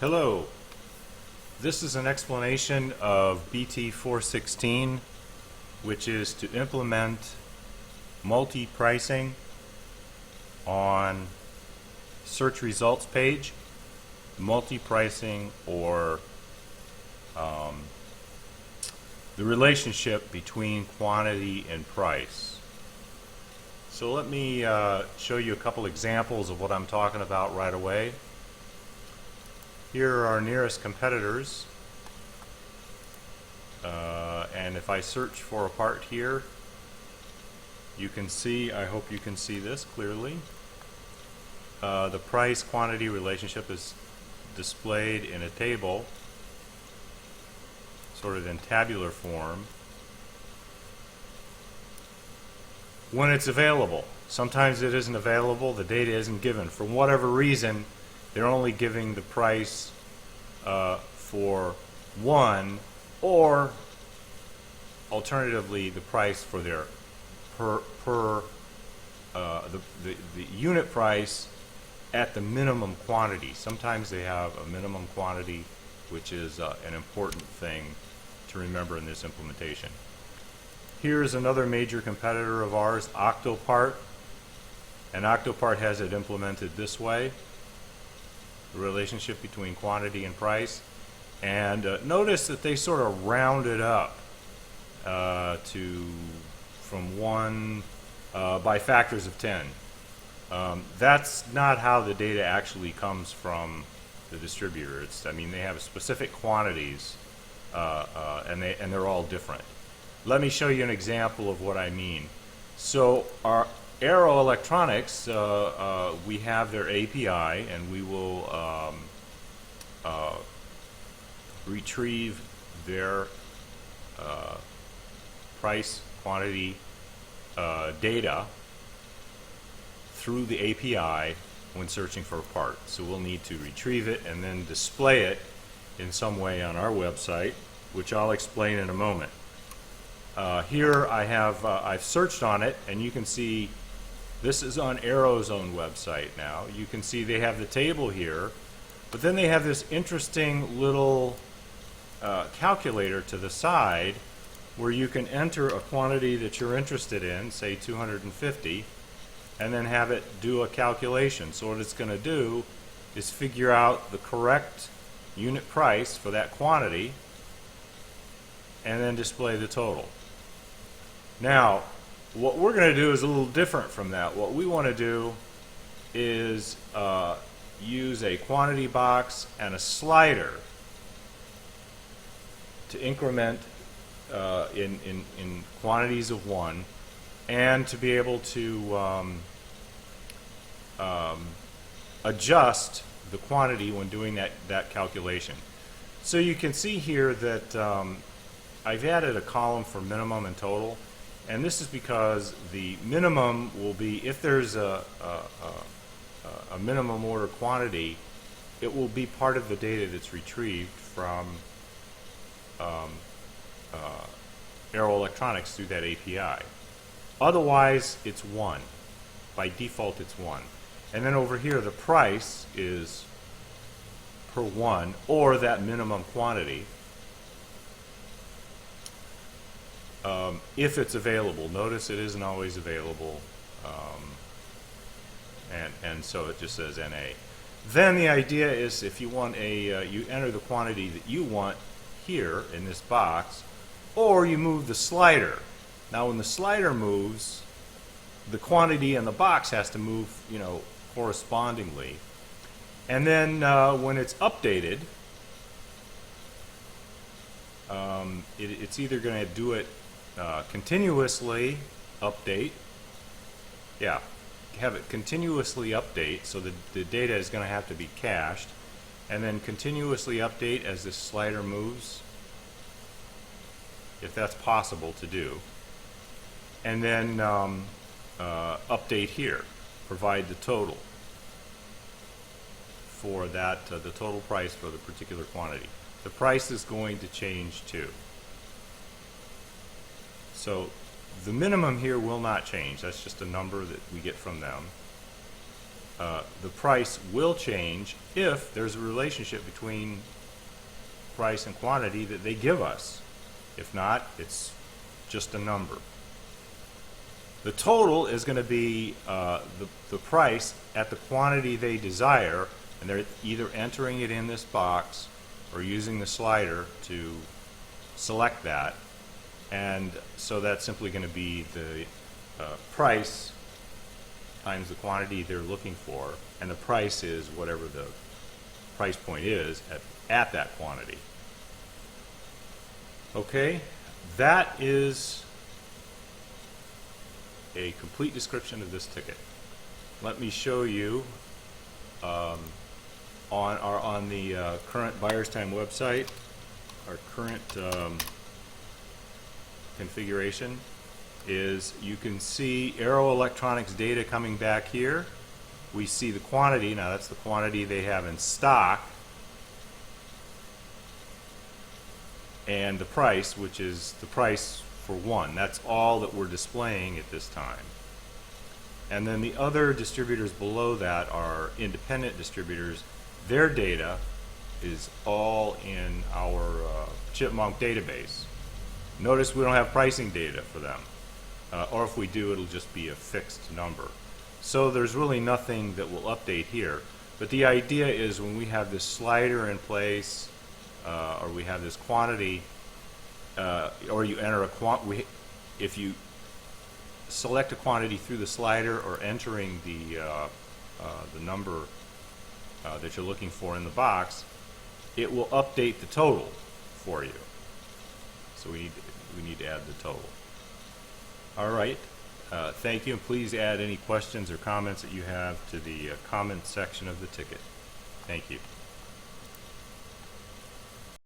Hello, this is an explanation of bt416, which is to implement multi-pricing on search results page, multi-pricing or the relationship between quantity and price. So let me show you a couple examples of what I'm talking about right away. Here are our nearest competitors, and if I search for a part here, you can see, I hope you can see this clearly, the price-quantity relationship is displayed in a table, sort of in tabular form, when it's available. Sometimes it isn't available, the data isn't given. For whatever reason, they're only giving the price for one, or alternatively the price for their the unit price at the minimum quantity. Sometimes they have a minimum quantity, which is an important thing to remember in this implementation. Here's another major competitor of ours, Octopart, and Octopart has it implemented this way: the relationship between quantity and price. And notice that they sort of round it up from 1 by factors of 10. That's not how the data actually comes from the distributor. I mean, they have specific quantities, and they're all different. Let me show you an example of what I mean. So our Arrow Electronics, we have their API, and we will retrieve their price quantity data through the API when searching for a part. So we'll need to retrieve it and then display it in some way on our website, which I'll explain in a moment. Here I have I've searched on it, and you can see this is on Arrow's own website now. You can see they have the table here, but then they have this interesting little calculator to the side where you can enter a quantity that you're interested in, say 250, and then have it do a calculation. So what it's going to do is figure out the correct unit price for that quantity and then display the total. Now, what we're going to do is a little different from that. What we want to do is use a quantity box and a slider to increment in quantities of 1, and to be able to adjust the quantity when doing that calculation. So you can see here that I've added a column for minimum and total, and this is because the minimum will be, if there's a minimum order quantity, it will be part of the data that's retrieved from Arrow Electronics through that API. Otherwise, it's 1. By default, it's 1. And then over here, the price is per 1, or that minimum quantity, if it's available. Notice it isn't always available, and so it just says NA. Then the idea is, if you want you enter the quantity that you want here in this box, or you move the slider. Now when the slider moves, the quantity in the box has to move, correspondingly. And then when it's updated, it's either going to do it continuously update. Yeah, have it continuously update, so the data is going to have to be cached, and then continuously update as this slider moves, if that's possible to do. And then update here, provide the total for that, the total price for the particular quantity. The price is going to change too. So the minimum here will not change. That's just a number that we get from them. the price will change if there's a relationship between price and quantity that they give us. If not, it's just a number. The total is going to be the price at the quantity they desire, and they're either entering it in this box or using the slider to select that. And so that's simply going to be the price times the quantity they're looking for, and the price is whatever the price point is at that quantity. Okay, that is a complete description of this ticket. Let me show you on the current Buyer's Time website, our current configuration is you can see Arrow Electronics data coming back here. We see the quantity. Now that's the quantity they have in stock, and the price, which is the price for one. That's all that we're displaying at this time. And then the other distributors below that are independent distributors. Their data is all in our Chipmunk database. Notice we don't have pricing data for them. Or if we do, it'll just be a fixed number. So there's really nothing that will update here. But the idea is when we have this slider in place, or we have this quantity, or you enter if you select a quantity through the slider or entering the number that you're looking for in the box, it will update the total for you. So we need to add the total. All right. Thank you, and please add any questions or comments that you have to the comment section of the ticket. Thank you.